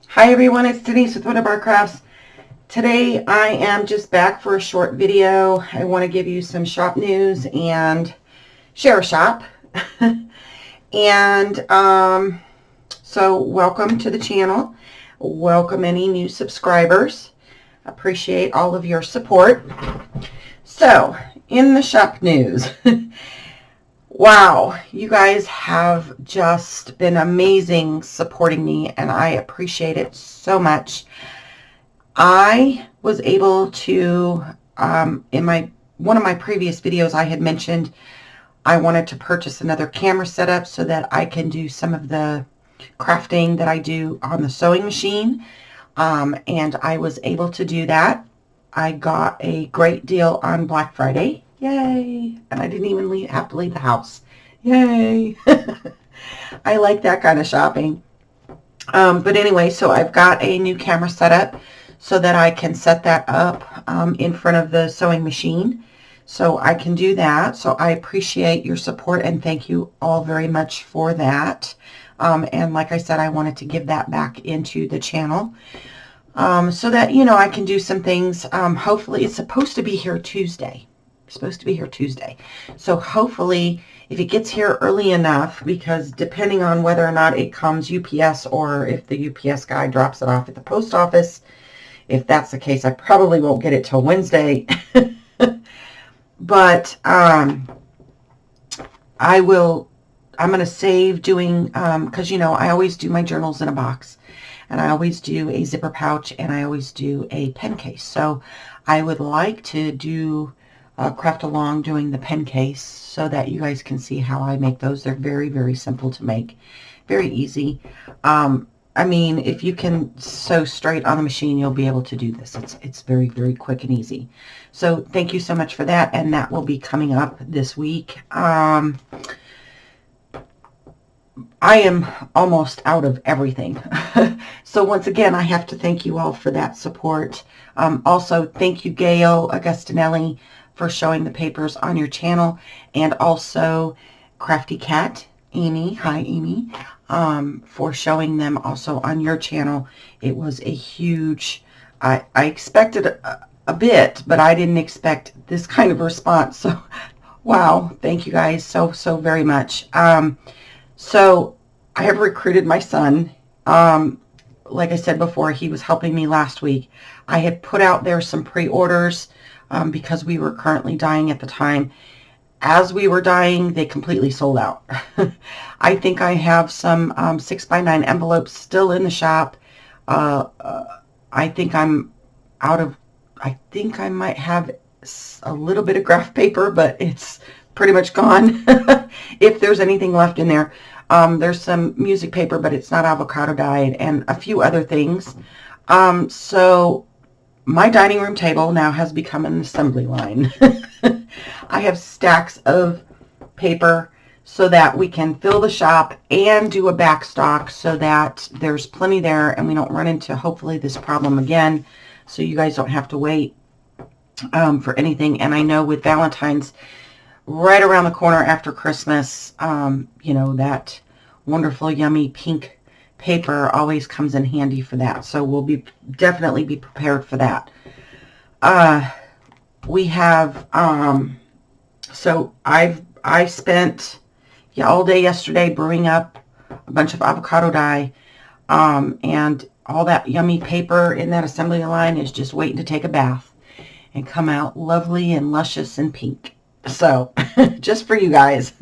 Hi everyone, it's Denise with Wondubar Crafts. Today I am just back for a short video. I want to give you some shop news and share a shop. and so welcome to the channel. Welcome any new subscribers. Appreciate all of your support. So in the shop news, wow, you guys have just been amazing supporting me, and I appreciate it so much. I was able to, in one of my previous videos, I had mentioned I wanted to purchase another camera setup so that I can do some of the crafting that I do on the sewing machine, and I was able to do that. I got a great deal on Black Friday. Yay! And I didn't even have to leave the house. Yay! I like that kind of shopping. But anyway, so I've got a new camera setup so that I can set that up in front of the sewing machine. So I can do that. So I appreciate your support and thank you all very much for that. And like I said, I wanted to give that back into the channel. So that, you know, I can do some things. Hopefully, it's supposed to be here Tuesday. So hopefully, if it gets here early enough, because depending on whether or not it comes UPS or if the UPS guy drops it off at the post office, if that's the case, I probably won't get it till Wednesday. But I'm going to save doing, because, you know, I always do my journals in a box. And I always do a zipper pouch, and I always do a pen case. So I would like to do craft along doing the pen case so that you guys can see how I make those. They're very, very simple to make. Very easy. I mean, if you can sew straight on the machine, you'll be able to do this. It's very, very quick and easy. So thank you so much for that, and that will be coming up this week. I am almost out of everything. So once again, I have to thank you all for that support. Also, thank you, Gail Augustinelli, for showing the papers on your channel, and also Crafty Cat, Amy, hi Amy, for showing them also on your channel. It was a huge, I expected a bit, but I didn't expect this kind of response. So, wow, thank you guys so very much. So I have recruited my son. Like I said before, he was helping me last week. I had put out there some pre-orders because we were currently dyeing at the time. As we were dyeing, they completely sold out. I think I have some 6x9 envelopes still in the shop. I think I'm out of, I think I might have a little bit of graph paper, but it's pretty much gone. If there's anything left in there. There's some music paper, but it's not avocado dyed, and a few other things. So my dining room table now has become an assembly line. I have stacks of paper so that we can fill the shop and do a back stock so that there's plenty there and we don't run into, hopefully, this problem again, so you guys don't have to wait for anything. And I know with Valentine's right around the corner after Christmas, you know, that wonderful, yummy pink paper always comes in handy for that. So we'll definitely be prepared for that. We have, so I spent all day yesterday brewing up a bunch of avocado dye, and all that yummy paper in that assembly line is just waiting to take a bath and come out lovely and luscious and pink. So, just for you guys.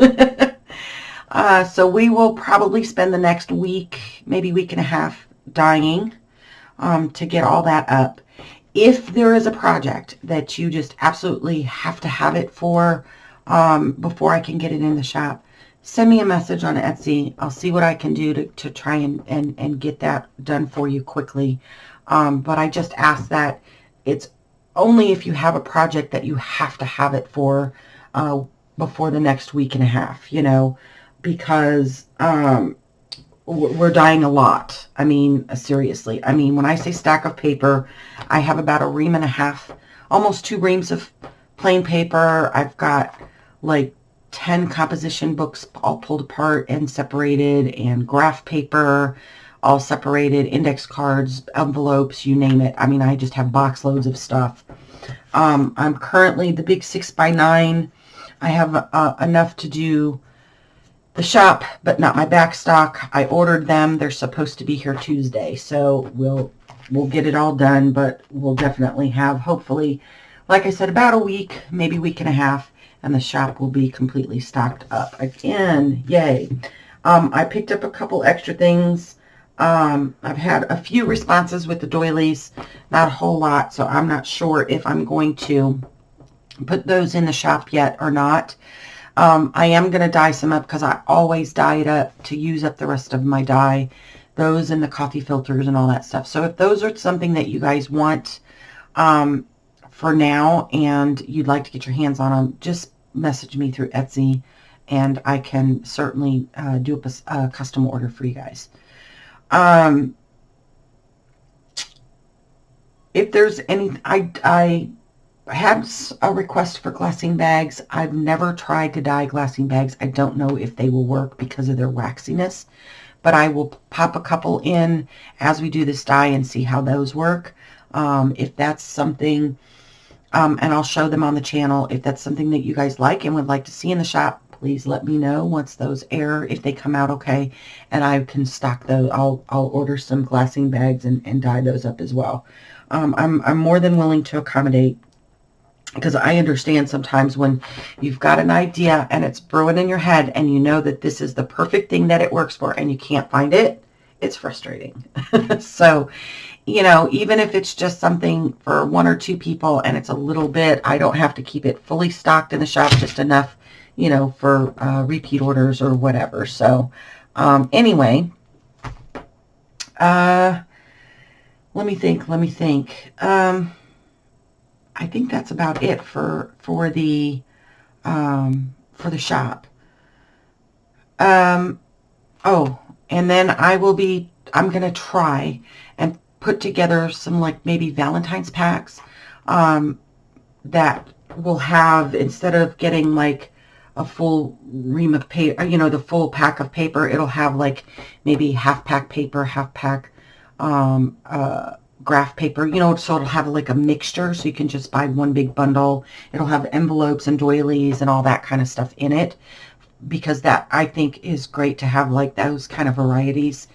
So we will probably spend the next week, maybe week and a half, dyeing to get all that up. If there is a project that you just absolutely have to have it for before I can get it in the shop, send me a message on Etsy. I'll see what I can do to try and get that done for you quickly. But I just ask that it's only if you have a project that you have to have it for before the next week and a half, you know, because we're dying a lot. I mean, seriously. I mean, when I say stack of paper, I have about a ream and a half, almost 2 reams of plain paper. I've got like 10 composition books all pulled apart and separated, and graph paper, all separated, index cards, envelopes, you name it. I mean, I just have box loads of stuff. I'm currently the big 6x9. I have enough to do the shop, but not my back stock. I ordered them. They're supposed to be here Tuesday, so we'll get it all done, but we'll definitely have, hopefully, like I said, about a week, maybe week and a half, and the shop will be completely stocked up again. Yay. I picked up a couple extra things. I've had a few responses with the doilies, not a whole lot, so I'm not sure if I'm going to put those in the shop yet or not. I am going to dye some up because I always dye it up to use up the rest of my dye, those and the coffee filters and all that stuff. So if those are something that you guys want for now and you'd like to get your hands on them, just message me through Etsy and I can certainly do a custom order for you guys. If there's any, I had a request for glassine bags. I've never tried to dye glassine bags. I don't know if they will work because of their waxiness, but I will pop a couple in as we do this dye and see how those work. If that's something, and I'll show them on the channel. If that's something that you guys like and would like to see in the shop, please let me know once those air, if they come out okay, and I can stock those. I'll order some glassine bags and dye those up as well. I'm more than willing to accommodate, because I understand sometimes when you've got an idea and it's brewing in your head and you know that this is the perfect thing that it works for and you can't find it, it's frustrating. So, you know, even if it's just something for 1 or 2 people and it's a little bit, I don't have to keep it fully stocked in the shop, just enough, you know, for repeat orders or whatever. So, anyway, let me think. I think that's about it for the shop. Oh, and then I'm going to try and put together some, like, maybe Valentine's packs that will have, instead of getting like a full ream of paper, you know, the full pack of paper, it'll have like maybe half pack paper, half pack graph paper, you know, so it'll have like a mixture, so you can just buy one big bundle. It'll have envelopes and doilies and all that kind of stuff in it, because that, I think, is great to have, like, those kind of varieties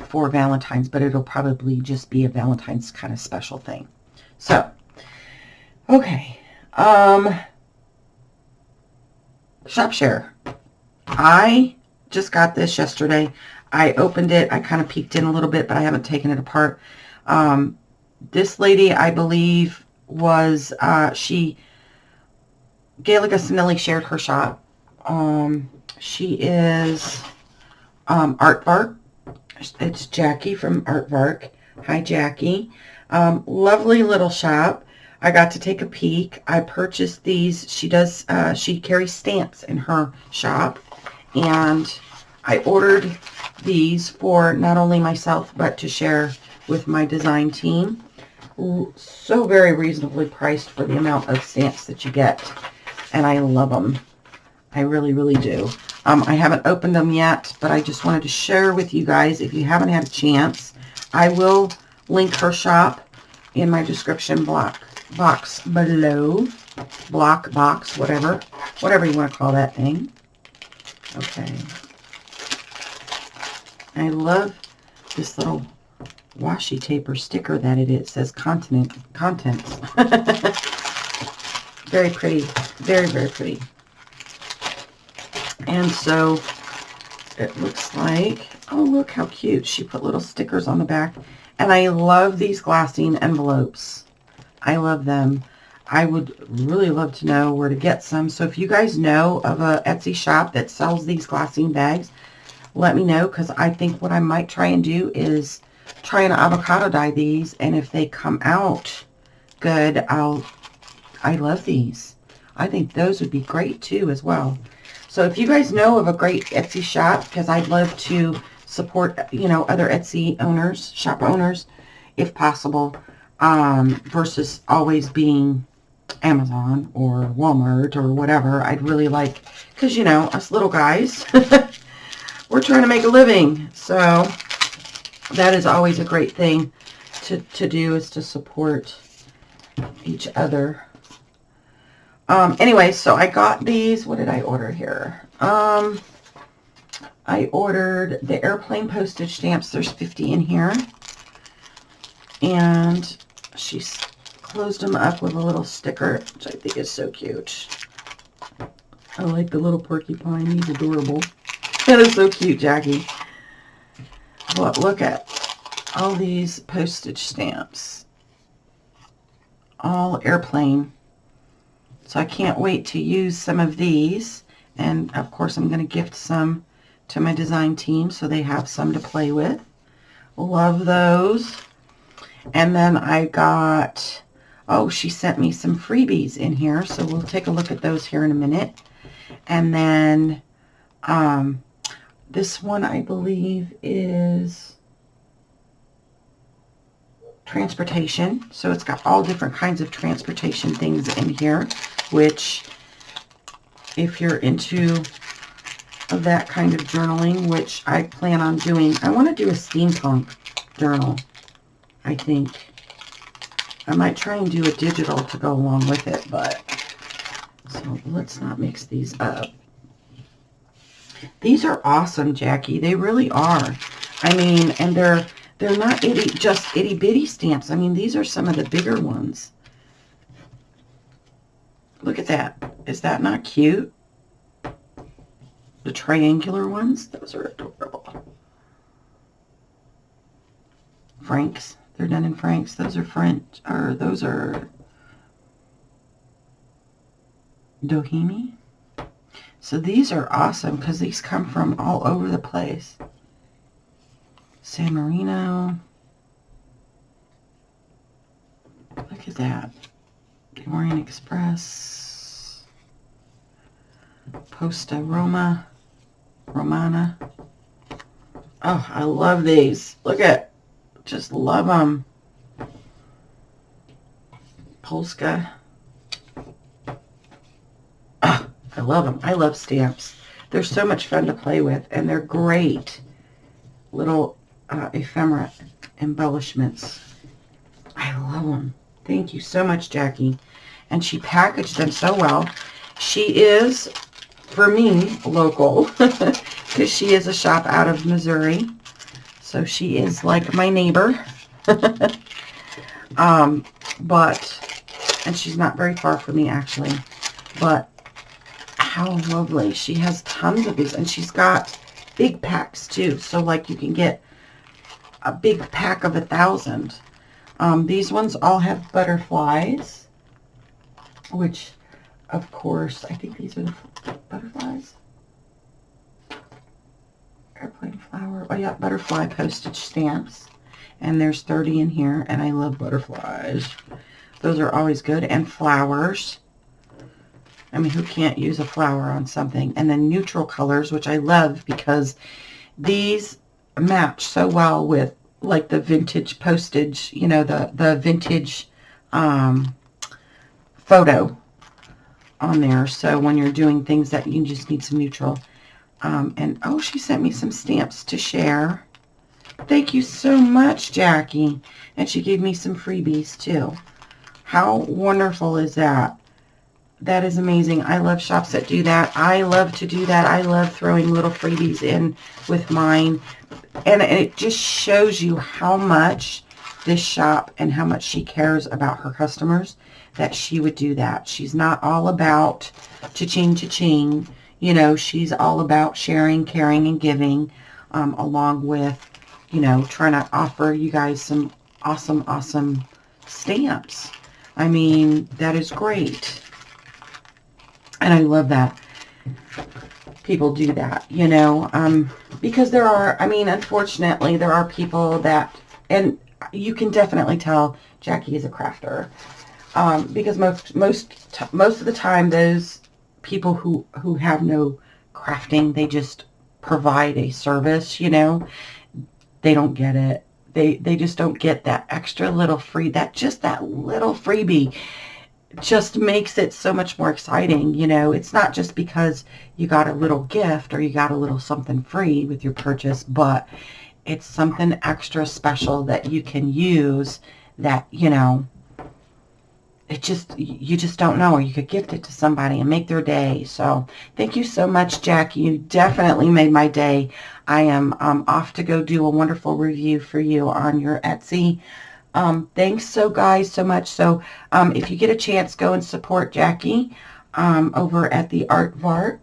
for Valentine's, but it'll probably just be a Valentine's kind of special thing. So, okay, shop share. I just got this yesterday. I opened it. I kind of peeked in a little bit, but I haven't taken it apart. This lady, I believe, was, Gail Augustinelli shared her shop. She is, Artvarkk. It's Jackie from Artvarkk. Hi, Jackie. Lovely little shop. I got to take a peek. I purchased these. She does, she carries stamps in her shop, and I ordered these for not only myself, but to share with my design team. So very reasonably priced for the amount of stamps that you get, and I love them. I really, really do. I haven't opened them yet, but I just wanted to share with you guys. If you haven't had a chance, I will link her shop in my description box below. Block box, whatever you want to call that thing. Okay. I love this little washi taper sticker that it is. It says contents. Very pretty. Very, very pretty. And so it looks like, oh, look how cute. She put little stickers on the back. And I love these glassine envelopes. I love them. I would really love to know where to get some. So if you guys know of a Etsy shop that sells these glassine bags, let me know, because I think what I might try and do is try and avocado dye these, and if they come out good, I love these. I think those would be great too as well. So if you guys know of a great Etsy shop, because I'd love to support, you know, other Etsy owners, shop owners, if possible, versus always being Amazon or Walmart or whatever. I'd really like, because, you know, us little guys, we're trying to make a living. So that is always a great thing to do, is to support each other. Anyway, so I got these. What did I order here? I ordered the airplane postage stamps. There's 50 in here. And she's closed them up with a little sticker, which I think is so cute. I like the little porcupine. He's adorable. That is so cute, Jackie. But look at all these postage stamps. All airplane. So I can't wait to use some of these. And of course I'm going to gift some to my design team so they have some to play with. Love those. And then I got, oh, she sent me some freebies in here. So we'll take a look at those here in a minute. And then this one I believe is transportation. So it's got all different kinds of transportation things in here, which if you're into that kind of journaling, which I plan on doing, I want to do a steampunk journal, I think. I might try and do a digital to go along with it, but so let's not mix these up. These are awesome, Jackie. They really are. I mean, and they're not just itty bitty stamps. I mean, these are some of the bigger ones. Look at that. Is that not cute? The triangular ones, those are adorable. Franks. They're done in francs. Those are French, or those are Doheny. So these are awesome because these come from all over the place. San Marino. Look at that. The Orient Express. Posta Romana. Oh, I love these. Look at, just love them. Polska. Oh, I love them. I love stamps. They're so much fun to play with, and they're great little ephemera embellishments. I love them. Thank you so much, Jackie. And she packaged them so well. She is, for me, local, because she is a shop out of Missouri. So she is like my neighbor. And she's not very far from me, actually. But how lovely. She has tons of these, and she's got big packs, too. So, like, you can get a big pack of 1,000. These ones all have butterflies, which, of course, I think these are the butterflies. Airplane flower. Oh, yeah, butterfly postage stamps. And there's 30 in here, and I love butterflies. Those are always good. And flowers. I mean, who can't use a flower on something? And then neutral colors, which I love because these match so well with, like, the vintage postage, you know, the vintage photo on there. So when you're doing things that you just need some neutral. And, oh, she sent me some stamps to share. Thank you so much, Jackie. And she gave me some freebies, too. How wonderful is that? That is amazing. I love shops that do that. I love to do that. I love throwing little freebies in with mine. And it just shows you how much this shop and how much she cares about her customers, that she would do that. She's not all about cha-ching, cha-ching. You know, she's all about sharing, caring, and giving, along with, you know, trying to offer you guys some awesome, awesome stamps. I mean, that is great. And I love that people do that, you know, because there are, I mean, unfortunately, there are people that, and you can definitely tell Jackie is a crafter, because most of the time, those people who have no crafting, they just provide a service, you know, they don't get it. They just don't get that extra little that little freebie just makes it so much more exciting. You know, it's not just because you got a little gift or you got a little something free with your purchase, but it's something extra special that you can use that, you know, you just don't know, or you could gift it to somebody and make their day. So thank you so much, Jackie. You definitely made my day. I am off to go do a wonderful review for you on your Etsy. Thanks guys so much. So if you get a chance, go and support Jackie over at the Artvarkk.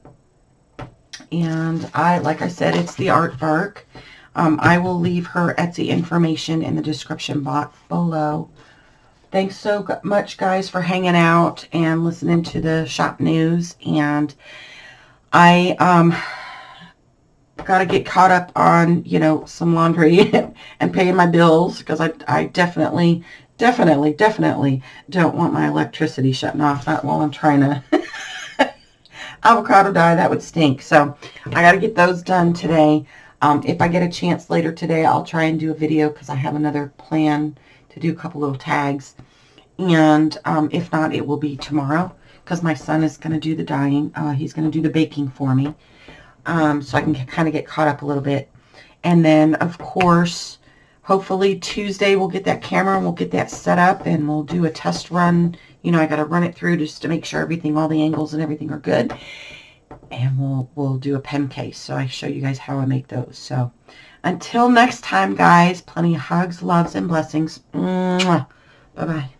And like I said, it's the Artvarkk. I will leave her Etsy information in the description box below. Thanks so much, guys, for hanging out and listening to the shop news. And I got to get caught up on, you know, some laundry and paying my bills, because I definitely don't want my electricity shutting off while I'm trying to avocado dye. That would stink. So I got to get those done today. If I get a chance later today, I'll try and do a video, because I have another plan to do a couple little tags. And if not, it will be tomorrow, because my son is going to do the dyeing. He's going to do the baking for me, so I can kind of get caught up a little bit. And then, of course, hopefully Tuesday we'll get that camera and we'll get that set up, and we'll do a test run. You know, I got to run it through just to make sure everything, all the angles and everything are good. And we'll do a pen case, so I show you guys how I make those. So until next time, guys, plenty of hugs, loves, and blessings. Bye-bye.